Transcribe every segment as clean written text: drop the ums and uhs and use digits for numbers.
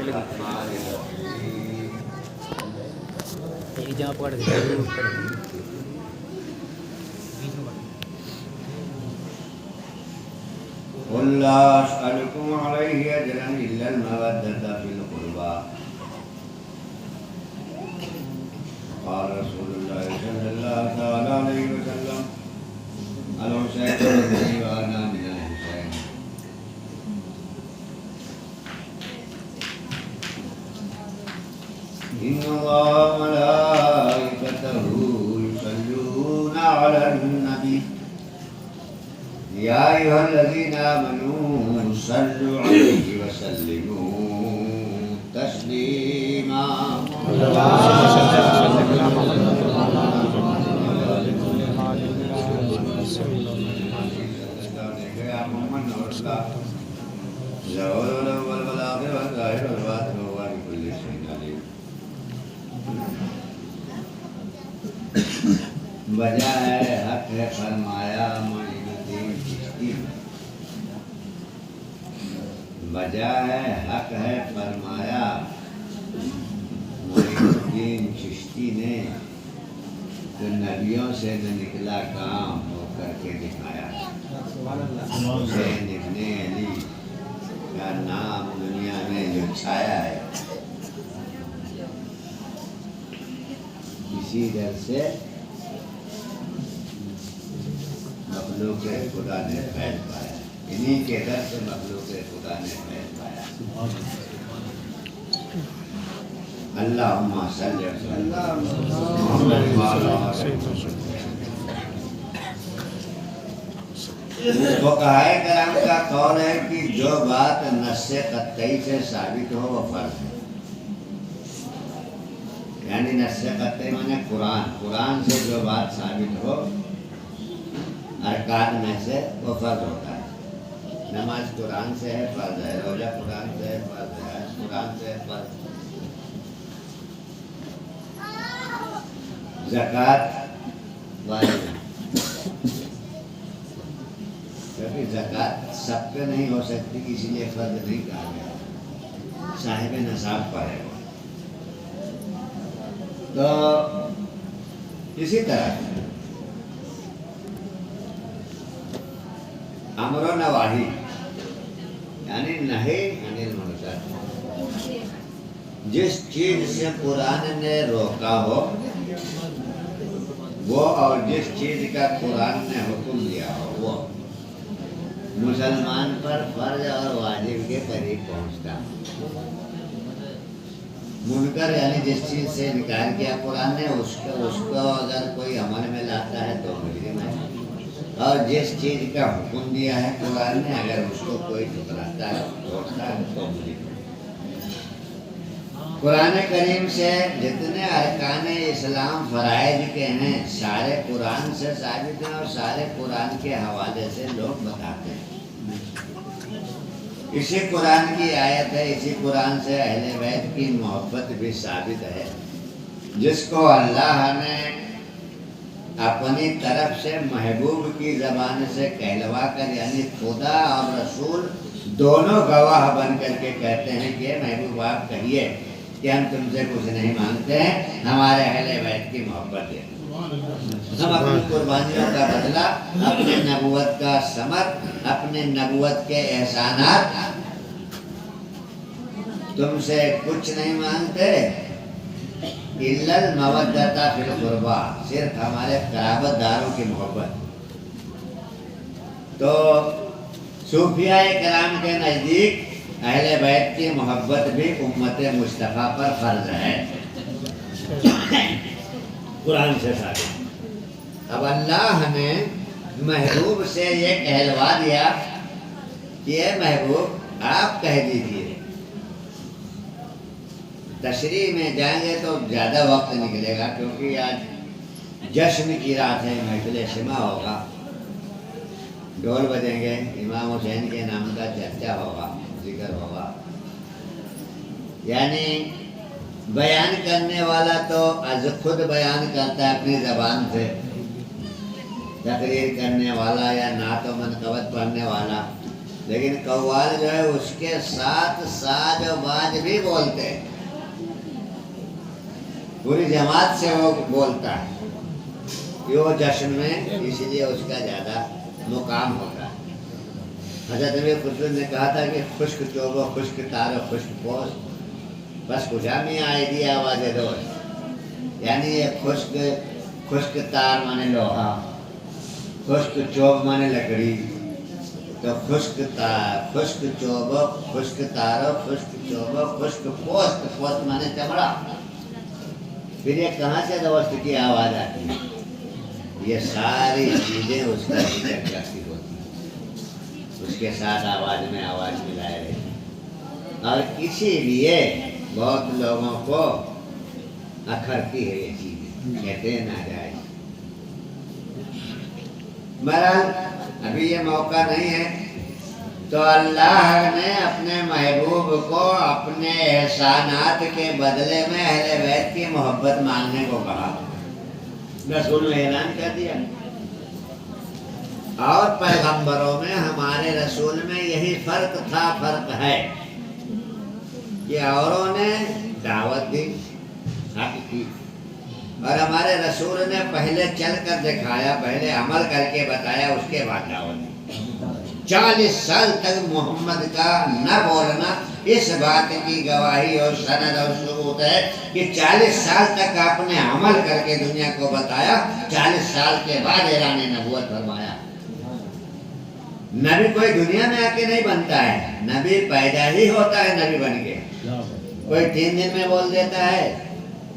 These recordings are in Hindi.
ये जहाँ पकड़ के ला अस्अलुकुम अलैहि अजरन इल्ला अल-मवद्दता फिल क़ुरबा क़ाल रसूलुल्लाह सल्लल्लाहु तआला अलैहि वसल्लम अल-हुसैन इब्न व अना मिनल हुसैन इन्नल्लाह व मलाइकतहु युसल्लूना अलन नबी या अय्युहल्लज़ीना आमनू सल्लु अलैहि व सल्लिमू तस्लीमा वजह है हक है फरमाया वजह है हक है फरमाया मोइनुद्दीन चिश्ती ने तो नबियों से न निकला काम हो करके दिखाया। हुसैन इब्ने अली का नाम दुनिया में जो छाया है इसी दर से मखलूक खुदा ने फैल पाया, इन्हीं के दर से मखलूक खुदा ने फैल पाया। अल्लाहुम्मा सल्लि अला मुहम्मद व अला वो कहा कराम का कौल है कि जो बात नस्से कत्तई से साबित हो वो फर्ज है। यानी नस्से कत्तई माने कुरान से जो बात साबित हो अरकान में से वो फर्ज होता है। नमाज कुरान से है फर्ज है, रोजा कुरान से है फर्ज है, हज कुरान से है फर्ज, ज़कात वाजिब, क्योंकि ज़कात सब पे नहीं हो सकती इसीलिए फर्ज नहीं कहा गया, साहिब नसाब पर है। तो इसी तरह अमरो नवाही यानी नही अनिल मुनकर, जिस चीज से कुरान ने रोका हो वो और जिस चीज का कुरान ने हुक्म दिया हो वो मुसलमान पर फर्ज और वाजिब के करीब पहुंचता। मुनकर यानी जिस चीज से इनकार किया कुरान ने उसको अगर कोई अमल में लाता है तो मुजरिम है, और जिस चीज का हुक्म दिया है कुरान ने अगर उसको कोई ठुकराता है तोड़ता है तो मुजरिम है। कुरान करीम से जितने अरकान इस्लाम फराइज के हैं सारे कुरान से साबित हैं और सारे कुरान के हवाले से लोग बताते हैं। इसी कुरान की आयत है, इसी कुरान से अहले बैत की मोहब्बत भी साबित है, जिसको अल्लाह ने अपनी तरफ से महबूब की ज़बान से कहलवा कर यानी खुदा और रसूल दोनों गवाह बन करके कहते हैं कि महबूब आप कहिए कि हम तुमसे कुछ नहीं मांगते हैं, हमारे अहले बैत की मोहब्बत है। हम अपनी कुर्बानियों का बदला, अपने नबूवत का समर, अपने नबूवत के एहसानात तुमसे कुछ नहीं मांगते, इल्लल मवद्दता फिल क़ुरबा, सिर्फ हमारे क़राबतदारों की मोहब्बत। तो सूफियाए कराम के नज़दीक अहले बैत की मोहब्बत भी उम्मत मुस्तफ़ा पर फर्ज है, कुरान से साबित। अब अल्लाह ने महबूब से ये कहलवा दिया कि ये महबूब आप कह दीजिए। तशरीह में जाएंगे तो ज़्यादा वक्त निकलेगा क्योंकि आज जश्न की रात है, महफिल शिमा होगा, ढोल बजेंगे, इमाम हुसैन के नाम का चर्चा होगा, जिक्र होगा। यानी बयान करने वाला तो आज खुद बयान करता है अपनी ज़बान से, तकरीर करने वाला या नात व मनक़बत पढ़ने वाला, लेकिन कव्वाल जो है उसके साथ साज और बाज भी बोलते हैं, पूरी जमात से वो बोलता है कि वो जश्न में, इसलिए उसका ज़्यादा मुकाम होता है। हज़रत अमीर खुसरो ने कहा था कि खुश्क चोबो खुश्क तारो खुश्क पोस बस खुशा में आई दी आवाज़ रोज, यानी ये खुश्क तार माने लोहा, खुश्क चोब माने लकड़ी, तो खुश्क चोबो खुश्क तारो खुश्क चोबो खुश्क पोस्त, पोस्त माने चमड़ा। फिर ये कहाँ से दोस्त की आवाज़ आती है? ये सारी चीज़ें उसका जिक्र करती होती हैं, उसके साथ आवाज़ में आवाज़ मिलाए रहती, और इसीलिए बहुत लोगों को अखरती है ये चीज़ें, कहते हैं ना जाए। बहरहाल अभी ये मौका नहीं है, तो अल्लाह ने अपने महबूब को अपने एहसानात के बदले में अहले बैत की मोहब्बत मांगने को कहा। रसूल ने ऐलान कर दिया, और पैगंबरों में हमारे रसूल में यही फर्क है कि औरों ने दावत दी, हक की, और हमारे रसूल ने पहले चल कर दिखाया, पहले अमल करके बताया, उसके बाद दावत दी। 40 साल तक मोहम्मद का न बोलना इस बात की गवाही और सनद और सबूत है कि 40 साल तक आपने अमल करके दुनिया को बताया, 40 साल के बाद ऐलान नबूवत फरमाया। नबी कोई दुनिया में आके नहीं बनता है, नबी पैदा ही होता है नबी बन के। कोई 3 दिन में बोल देता है,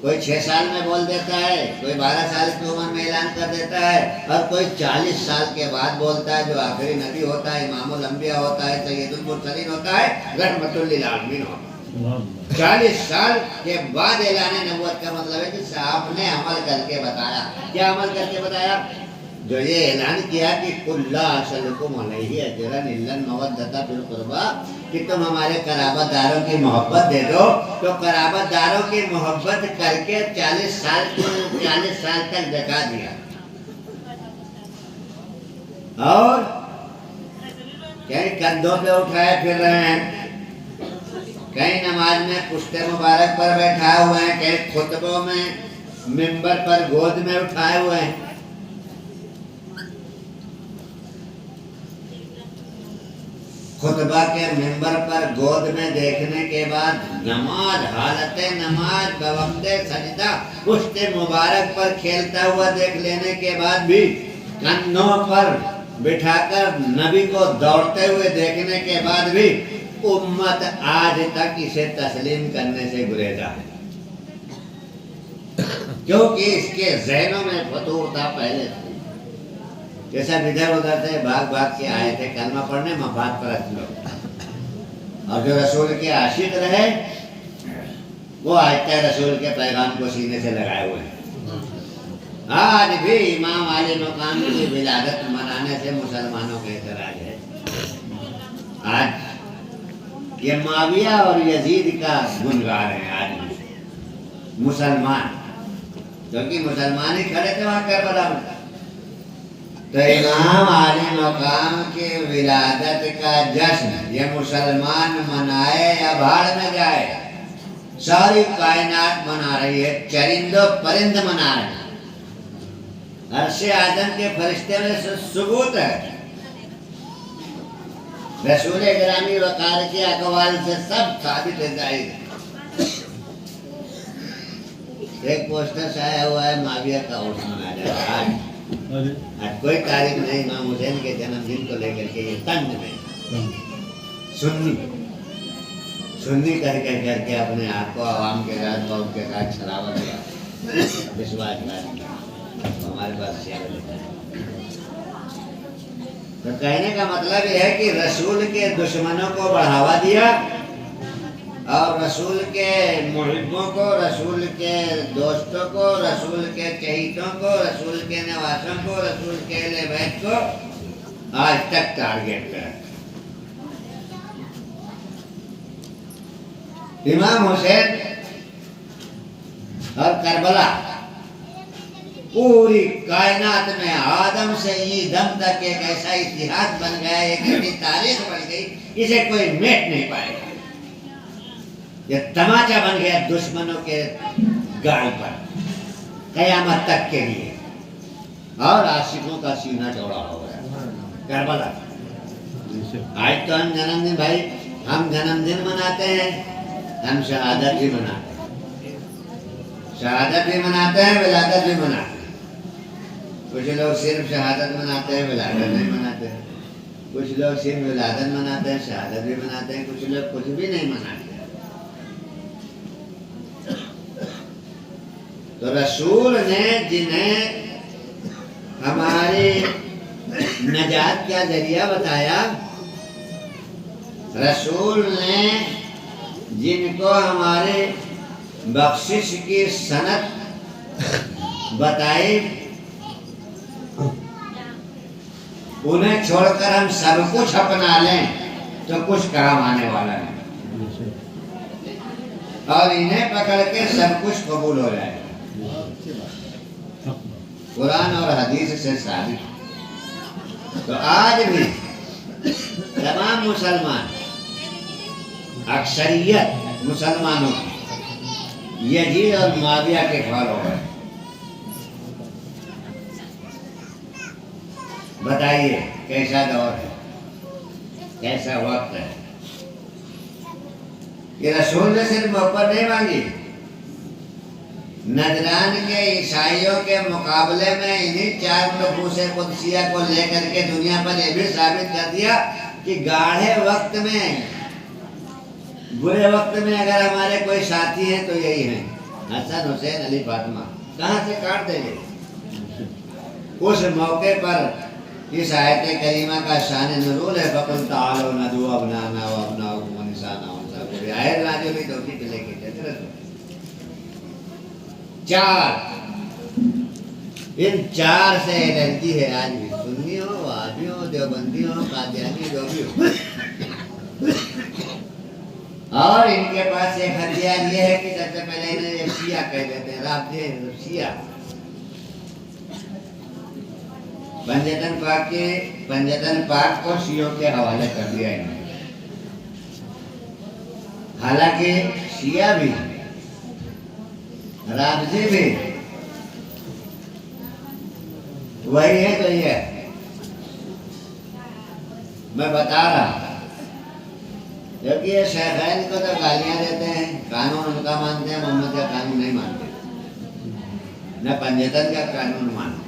कोई 6 साल में बोल देता है, कोई 12 साल की उम्र में ऐलान कर देता है, और कोई 40 साल के बाद बोलता है, जो आखिरी नबी होता है, इमामुल अंबिया होता है, सैयदुल मुरसलीन होता है, रहमतुल लिल आलमीन होता है। 40 साल के बाद ऐलान नबूवत का मतलब है कि आपने अमल करके बताया। क्या अमल करके बताया? जो ये ऐलान किया कि कुल्ला असलकुम अलैहि अजरन इल्लल मवद्दता फिल कुर्बा, कि तुम हमारे कराबतदारों की मोहब्बत दे दो, तो कराबतदारों की मोहब्बत करके 40 साल तक दिखा दिया। और कहीं कंधों पे उठाए फिर रहे हैं, कहीं नमाज में पुश्ते मुबारक पर बैठा हुए हैं, कहीं खुतबों में मिंबर पर गोद में उठाए हुए हैं। खुतबा के मिंबर पर गोद में देखने के बाद नमाज, हालत नमाज, बवक्ते सजदा पुश्ते मुबारक पर खेलता हुआ देख लेने के बाद भी, कंधों पर बिठाकर नबी को दौड़ते हुए देखने के बाद भी, उम्मत आज तक इसे तस्लीम करने से गुरेजा है, क्योंकि इसके ज़हनों में फतूर था पहले से। जैसा इधर उधर से भाग भाग के आए थे कलमा पढ़ने, मफाद परस्त लोग, और जो रसूल के आशिक रहे वो आज तक रसूल के पैगाम को सीने से लगाए हुए हैं। आज भी इमाम आले मकाम की विलादत मनाने से मुसलमानों के एतराज है। आज ये माविया और यजीद का गुनगार है आज भी मुसलमान, क्योंकि मुसलमान ही खड़े थे वहाँ करबला में। तो इमाम आले मकाम के विलादत का जश्न ये मुसलमान मनाए या भाड़ में जाए, सारी कायनात मना रही है, चरिंदो परिंद मना रहे हैं, अर्शे आदम के फरिश्ते में सबूत है। रसूल गिरामी वकार के अकवाल से सब साबित है, जाहिर है। एक पोस्टर छाया हुआ है, माविया का उर्स मनाया जा रहा है। आज कोई तारीख नहीं इमाम हुसैन के जन्मदिन को लेकर के, ये तंज में सुन्नी करके अपने आप को आवाम के साथ और के साथ छलावा किया, विश्वास हमारे पास तो कहने का मतलब यह है कि रसूल के दुश्मनों को बढ़ावा दिया, और रसूल के मुहिब्बों को, रसूल के दोस्तों को, रसूल के चहीतों को, रसूल के नवासों को, रसूल के अहले बैत को आज तक टारगेट पे रखा। इमाम हुसैन और करबला पूरी कायनात में आदम से ये दम तक एक ऐसा इतिहास बन गया, एक ऐसी तारीख बन गई, इसे कोई मेट नहीं पाएगा। ये तमाचा बन गया दुश्मनों के गाल पर कयामत तक के लिए, और आशिकों का सीना चौड़ा हो गया। करबला आज तो हम जन्मदिन भाई, हम जन्मदिन मनाते हैं, हम शहादत भी मनाते हैं, शहादत भी मनाते हैं, विलादत भी मनाते हैं। कुछ लोग सिर्फ शहादत मनाते हैं, विलादत नहीं मनाते हैं। कुछ लोग सिर्फ विलादत मनाते हैं, शहादत भी मनाते हैं। कुछ लोग कुछ भी नहीं मनाते। तो रसूल ने जिन्हें हमारे नजात का जरिया बताया, रसूल ने जिनको हमारे बख्शिश की सनत बताई, उन्हें छोड़कर हम सब कुछ अपना लें तो कुछ काम आने वाला नहीं, और इन्हें पकड़ के सब कुछ कबूल हो जाएगा। कुरान और हदीस से साबित। तो आज भी तमाम मुसलमान, अक्सरियत मुसलमानों यजीद और मुआविया के फॉलो है। बताइए कैसा दौर है, कैसा वक्त है। ये रसूल ने सिर्फ मोहब्बत नहीं मांगी, नजरान के ईसाइयों के मुकाबले में इन्हीं 4 नफूस कुदसिया को लेकर के दुनिया पर यह भी साबित कर दिया कि गाढ़े वक्त में, बुरे वक्त में अगर हमारे कोई साथी हैं तो यही हैं, हसन, हुसैन, अली, फातिमा। कहाँ से काट देंगे? उस मौके पर इस आयत करीमा का शान नुज़ूल है, फ़क़ुल ताअलू नदू अबनाना व अबनाकुम व निसाना व निसाकुम। आयत नाज़िल हुई तो उसी के लेके चल। 4, इन 4 से एलर्जी है आज भी, सुन्नी हो, वहाबी हो, देवबंदी हो, कादियानी, जो भी हो। और इनके पास एक हथियार ये है कि सबसे पहले इन्हें शिया कह देते हैं, राफ़िज़ी, शिया। पंजतन पाक को शियों के हवाले कर दिया इन्होंने। हालांकि शिया भी, राफ़िज़ी भी वही है तो ये मैं बता रहा, क्योंकि ये शेखैन को तो गालियां देते हैं, कानून उनका मानते हैं, मोहम्मद का कानून नहीं मानते, न पंजतन का कानून मानते।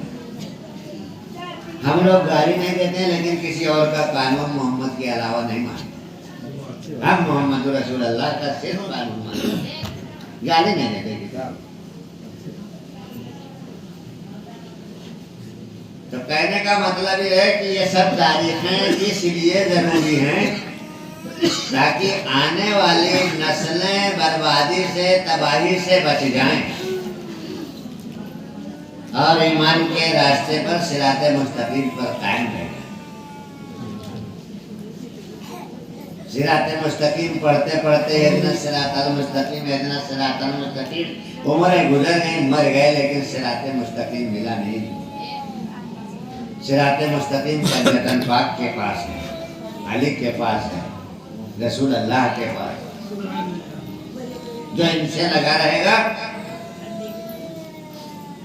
हम लोग गाली नहीं देते हैं, लेकिन किसी और का कानून मोहम्मद के अलावा नहीं मानते। हम मोहम्मद रसूलुल्लाह का सिर्फ कानून मानते हैं, गाली नहीं देते किताब। तो कहने का मतलब ये है कि ये सब तारीखें इसलिए जरूरी हैं ताकि आने वाली नस्लें बर्बादी से, तबाही से बच जाएं और ईमान के रास्ते पर सिराते मुस्तकीम पर कायम रहें। सिराते मुस्तकीम पढ़ते पढ़ते इतना सिरातल मुस्तकीम, इतना सिरातल मुस्तकीम, उम्रें गुजर गई, मर गए, लेकिन सिराते मुस्तकीम मिला नहीं। सिराते मुस्तकीम पंजतन पाक के पास है, अली के पास है, रसूल अल्लाह के पास। जो इनसे लगा रहेगा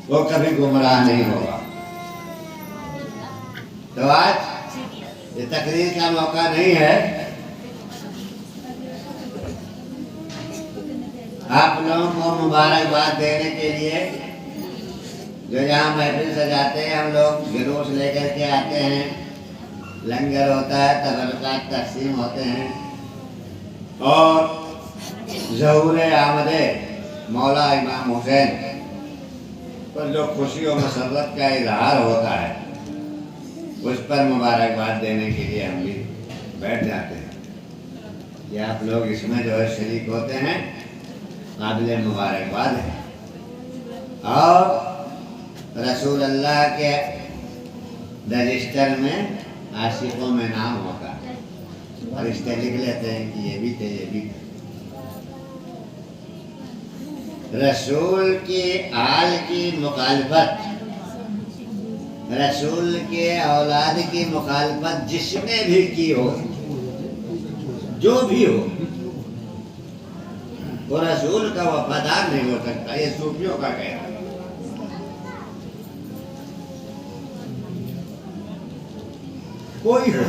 वो कभी गुमराह नहीं होगा। तो आज ये तकरीर का मौका नहीं है, आप लोगों को मुबारकबाद देने के लिए। जो यहाँ महफिल सजाते हैं, हम लोग जुलूस लेकर के आते हैं, लंगर होता है, तबरकात तकसीम होते हैं, और ज़हूर आमदे मौला इमाम हुसैन पर जो खुशी और मसरत का इजहार होता है, उस पर मुबारकबाद देने के लिए हम भी बैठ जाते हैं। कि आप लोग इसमें जो है शरीक होते हैं, काबिल मुबारकबाद है। और रसूल अल्लाह के रजिस्टर में आशिकों में नाम होता है, फरिश्ते लिख लेते हैं कि ये भी थे, ये भी थे। रसूल की आल की मुखालफत रसूल के औलाद की मुखालफत जिसने भी की हो, जो भी हो, वो रसूल का वफादार नहीं हो सकता। ये सूफियों का कहना है। कोई हो,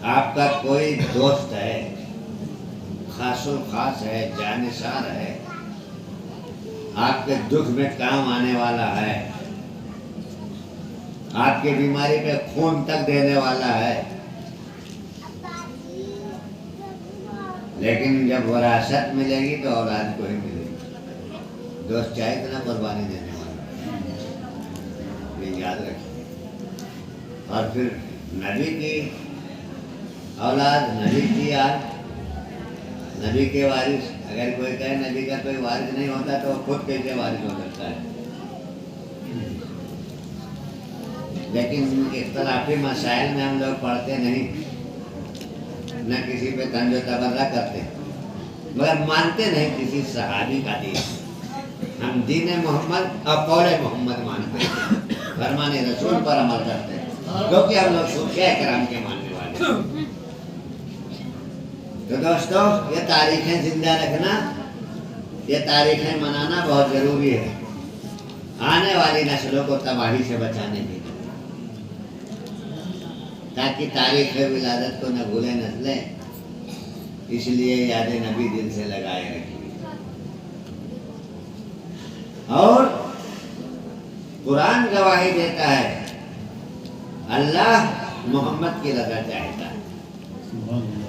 आपका कोई दोस्त है, खासो खास है, जानिसार है, आपके दुख में काम आने वाला है, आपकी बीमारी पे खून तक देने वाला है, लेकिन जब विरासत मिलेगी तो औलाद को ही मिलेगी। दोस्त चाहे इतना कुर्बानी देने वाला, ये याद रखिए। और फिर नबी की औलाद, नबी की याद, नबी के वारिस। अगर कोई कहे नबी का कोई वारिस नहीं होता तो खुद कैसे वारिस हो सकता है? लेकिन इख्तलाफी मसाइल में हम लोग पढ़ते नहीं, न किसी पे तंजो तबर्रा करते, मगर मानते नहीं किसी सहाबी का दीन। हम दीन मोहम्मद और कौले मोहम्मद मानते हैं, फरमाने रसूल पर अमल करते हैं, क्योंकि हम लोग सूफिया इकराम के मानने वाले हैं। तो दोस्तों, ये तारीखें जिंदा रखना, ये तारीखें मनाना बहुत जरूरी है, आने वाली नस्लों को तबाही से बचाने के लिए, ताकि तारीख विलादत को न भूले नस्लें। इसलिए याद नबी दिल से लगाए रखिए। और कुरान गवाही देता है, अल्लाह मोहम्मद की रज़ा चाहता है।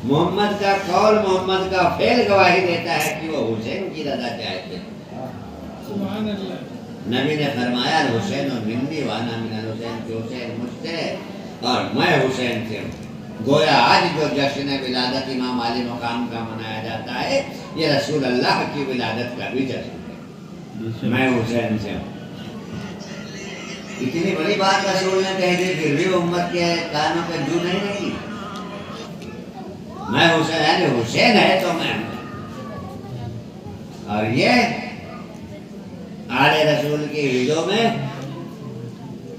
मोहम्मद का कौल, मोहम्मद का फेल गवाही देता है कि वो हुसैन की रज़ा चाहते हैं। नबी ने फरमाया, हुसैन और मिन्नी वाना मिनल हुसैन, कि हुसैन मुझसे और मैं हुसैन से हूँ। गोया आज जो जश्न विलादत इमाम अली मकाम का मनाया जाता है, ये रसूल अल्लाह की विलादत का भी जश्न है। मैं हुसैन से हूँ। इतनी बड़ी बात रसूल ने कह दी, फिर भी उम्मत के कानों पे जू नहीं लगी। मैं हुसैन, यानी हुसैन है तो मैं हूँ। और ये आले रसूल की हिजों में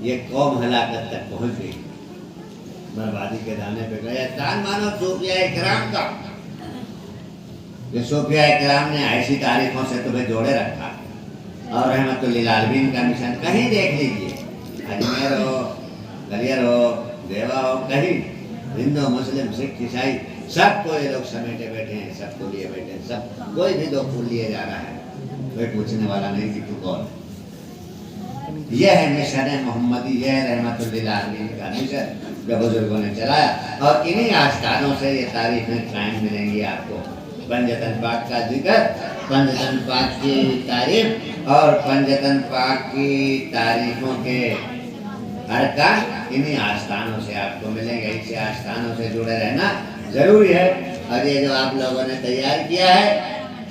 ये कौम हलाकत तक पहुंच गई, बर्बादी के दाने पे गए। तान मानो सूफिया इकराम का, जो सूफिया इकराम ने ऐसी तारीखों से तुम्हें जोड़े रखा। और रहमतुल लिल आलमीन का मिशन कहीं देख लीजिए, अजमेर हो, गलियर हो, देवा हो, कहीं हिंदू मुस्लिम सिख ईसाई सबको ये लोग समेटे बैठे हैं, सबको लिए बैठे हैं। सब कोई भी दो फूल लिए जा रहा है, कोई पूछने वाला नहीं कि तू कौन। यह है मिशन मोहम्मदी, यह है रहमतुल लिल आलमीन का मिशन जो बुजुर्गों ने चलाया। और इन्हीं आस्थानों से ये तारीख में कायम मिलेंगी आपको। पंजतन पाक का जिक्र, पंजतन पाक की तारीफ और पंजतन पाक की तारीखों के अरकान इन्हीं आस्थानों से आपको मिलेंगे। इसी आस्थानों से जुड़े रहना जरूरी है। और ये जो आप लोगों ने तैयार किया है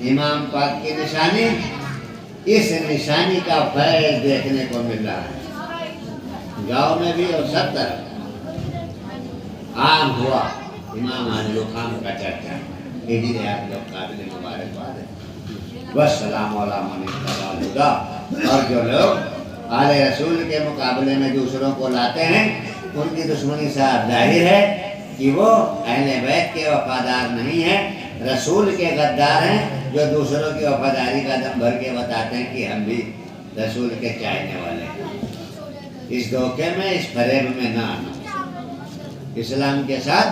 इमाम पाक की निशानी, इस निशानी का फैज़ देखने को मिल रहा है गांव में भी और सब तरफ। आम हुआ इमाम आने खाम का चर्चा, इसीलिए आप लोग काबिल मुबारकबाद है। वस्सलाम अलैकुम। और जो लोग आले रसूल के मुकाबले में दूसरों को लाते हैं, उनकी दुश्मनी साफ जाहिर है कि वो अहले बैत के वफादार नहीं है, रसूल के गद्दार हैं, जो दूसरों की वफादारी का दम भर के बताते हैं कि हम भी रसूल के चाहने वाले हैं। इस धोखे में, इस फरेब में ना आना। इस्लाम के साथ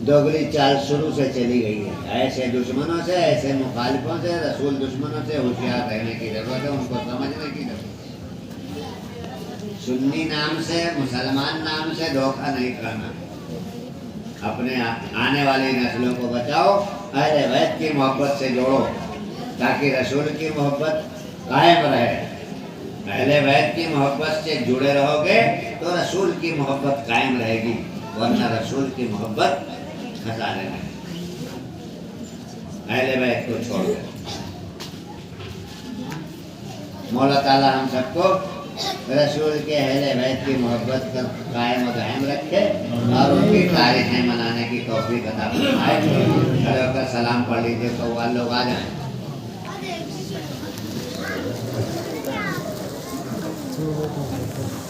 दोगली चाल शुरू से चली गई है। ऐसे दुश्मनों से, ऐसे मुखालिफों से, रसूल दुश्मनों से होशियार रहने की जरूरत है, उनको समझने की जरूरत है। सुन्नी नाम से, मुसलमान नाम से धोखा नहीं खाना। अपने आने वाली नस्लों को बचाओ, अहले बैत की मोहब्बत से जोड़ो, ताकि रसूल की मोहब्बत कायम रहे। अहले बैत की मोहब्बत से जुड़े रहोगे तो रसूल की मोहब्बत कायम रहेगी, वरना रसूल की मोहब्बत खसारे में अहले बैत को छोड़कर। मौला ताला हम सबको रसूल के अहले बैत की मोहब्बत का कायम और दायम रखे और उनकी तारीखें मनाने की तौफीक अता फरमाए। खड़े होकर सलाम पढ़ लीजिए तो वह लोग आ जाएं। में बहुत हो सकता है।